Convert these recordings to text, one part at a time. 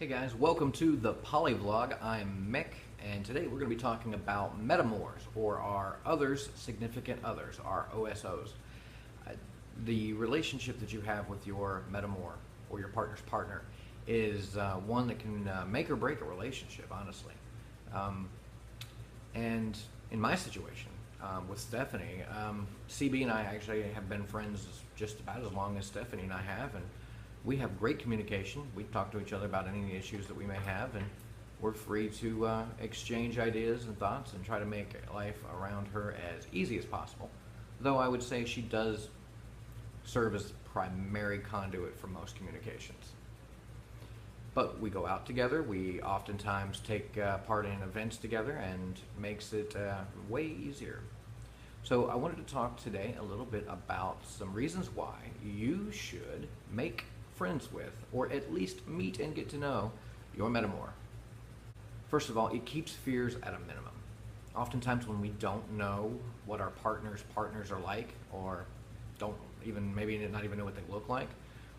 Hey guys, welcome to the Poly Vlog. I'm Mick, and today we're going to be talking about metamors, or our others, significant others, our OSOs. The relationship that you have with your metamor, or your partner's partner, is one that can make or break a relationship, honestly. And in my situation, with Stephanie, CB and I actually have been friends just about as long as Stephanie and I have, and we have great communication. We talk to each other about any issues that we may have, and we're free to exchange ideas and thoughts and try to make life around her as easy as possible. Though I would say she does serve as the primary conduit for most communications. But we go out together, we oftentimes take part in events together, and makes it way easier. So I wanted to talk today a little bit about some reasons why you should make friends with, or at least meet and get to know, your metamor. First of all, it keeps fears at a minimum. Oftentimes when we don't know what our partners are like, or don't even, maybe not even know what they look like,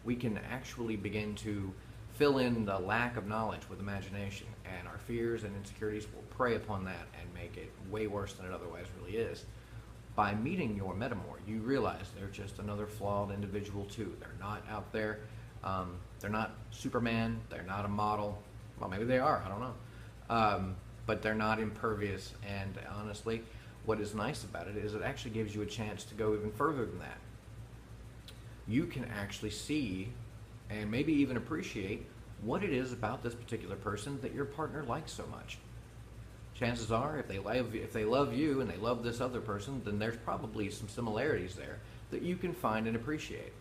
we can actually begin to fill in the lack of knowledge with imagination, and our fears and insecurities will prey upon that and make it way worse than it otherwise really is. By meeting your metamor, you realize they're just another flawed individual too. They're not out there. They're not Superman. They're not a model. Well, maybe they are. I don't know. But they're not impervious. And honestly, what is nice about it is it actually gives you a chance to go even further than that. You can actually see and maybe even appreciate what it is about this particular person that your partner likes so much. Chances are, if they love you and they love this other person, then there's probably some similarities there that you can find and appreciate.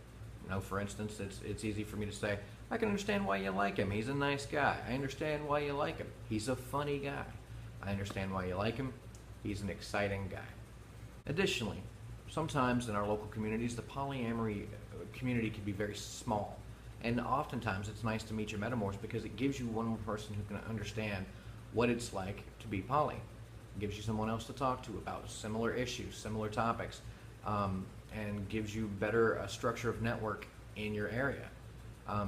You know, for instance, it's easy for me to say, I can understand why you like him. He's a nice guy. I understand why you like him. He's a funny guy. I understand why you like him. He's an exciting guy. Additionally, sometimes in our local communities, the polyamory community can be very small. And oftentimes it's nice to meet your metamors because it gives you one more person who can understand what it's like to be poly. It gives you someone else to talk to about similar issues, similar topics, and gives you better structure of network in your area.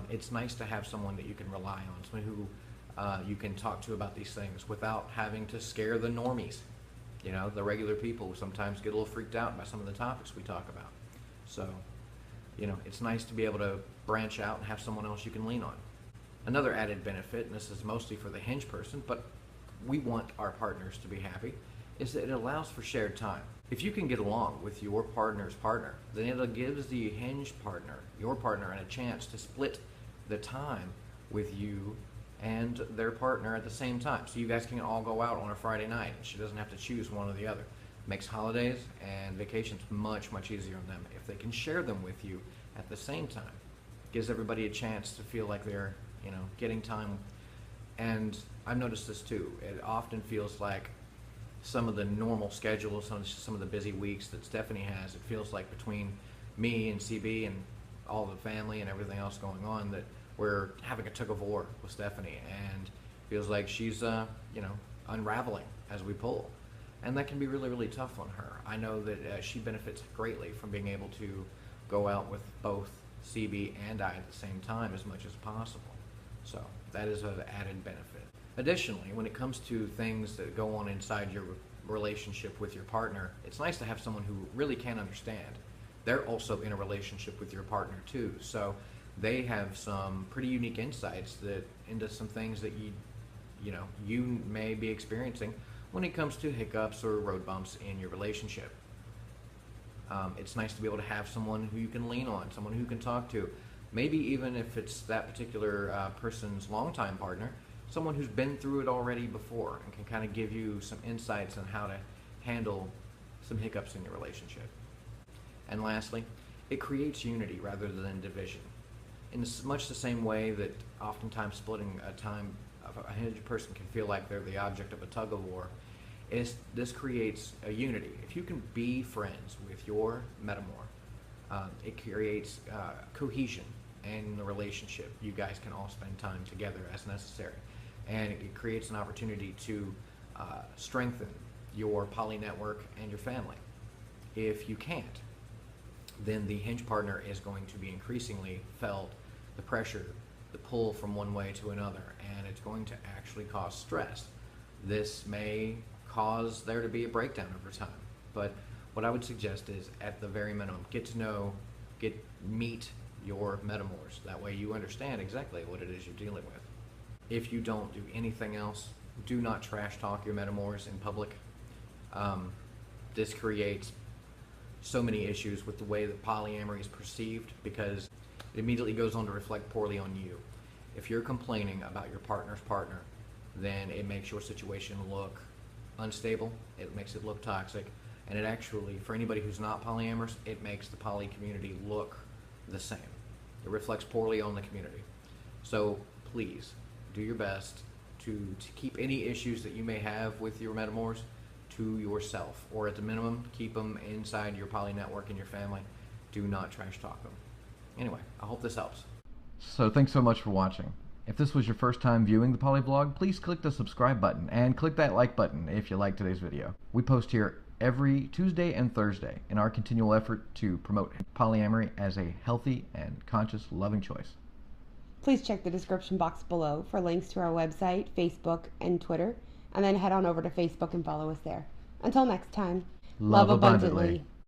It's nice to have someone that you can rely on, someone who you can talk to about these things without having to scare the normies. You know, the regular people who sometimes get a little freaked out by some of the topics we talk about. So, you know, it's nice to be able to branch out and have someone else you can lean on. Another added benefit, and this is mostly for the hinge person, but we want our partners to be happy, is that it allows for shared time. If you can get along with your partner's partner, then it gives the hinge partner, your partner, a chance to split the time with you and their partner at the same time. So you guys can all go out on a Friday night. She doesn't have to choose one or the other. Makes holidays and vacations much, much easier on them if they can share them with you at the same time. Gives everybody a chance to feel like they're, you know, getting time. And I've noticed this too. It often feels like some of the normal schedules, some of the busy weeks that Stephanie has, it feels like between me and CB and all the family and everything else going on, that we're having a tug of war with Stephanie, and feels like she's you know, unraveling as we pull. And that can be really, really tough on her. I know that she benefits greatly from being able to go out with both CB and I at the same time as much as possible. So that is an added benefit. Additionally, when it comes to things that go on inside your relationship with your partner, it's nice to have someone who really can understand. They're also in a relationship with your partner too, so they have some pretty unique insights into some things that you may be experiencing when it comes to hiccups or road bumps in your relationship. It's nice to be able to have someone who you can lean on, someone who you can talk to. Maybe even if it's that particular person's longtime partner, someone who's been through it already before and can kind of give you some insights on how to handle some hiccups in your relationship. And lastly, it creates unity rather than division. In much the same way that oftentimes splitting a time of a hinge person can feel like they're the object of a tug of war, this creates a unity. If you can be friends with your metamor, it creates cohesion in the relationship. You guys can all spend time together as necessary, and it creates an opportunity to strengthen your poly network and your family. If you can't, then the hinge partner is going to be increasingly felt the pressure the pull from one way to another, and it's going to actually cause stress. This may cause there to be a breakdown over time, but what I would suggest is, at the very minimum, meet your metamors. That way you understand exactly what it is you're dealing with. If you don't do anything else, do not trash talk your metamors in public. This creates so many issues with the way that polyamory is perceived, because it immediately goes on to reflect poorly on you. If you're complaining about your partner's partner, then it makes your situation look unstable, it makes it look toxic, and it actually, for anybody who's not polyamorous, it makes the poly community look the same. It reflects poorly on the community. So please do your best to keep any issues that you may have with your metamors to yourself, or at the minimum, keep them inside your poly network and your family. Do not trash talk them. Anyway, I hope this helps. So thanks so much for watching. If this was your first time viewing the Poly Vlog, please click the subscribe button and click that like button if you like today's video. We post here every Tuesday and Thursday in our continual effort to promote polyamory as a healthy and conscious, loving choice. Please check the description box below for links to our website, Facebook, and Twitter, and then head on over to Facebook and follow us there. Until next time, Love abundantly.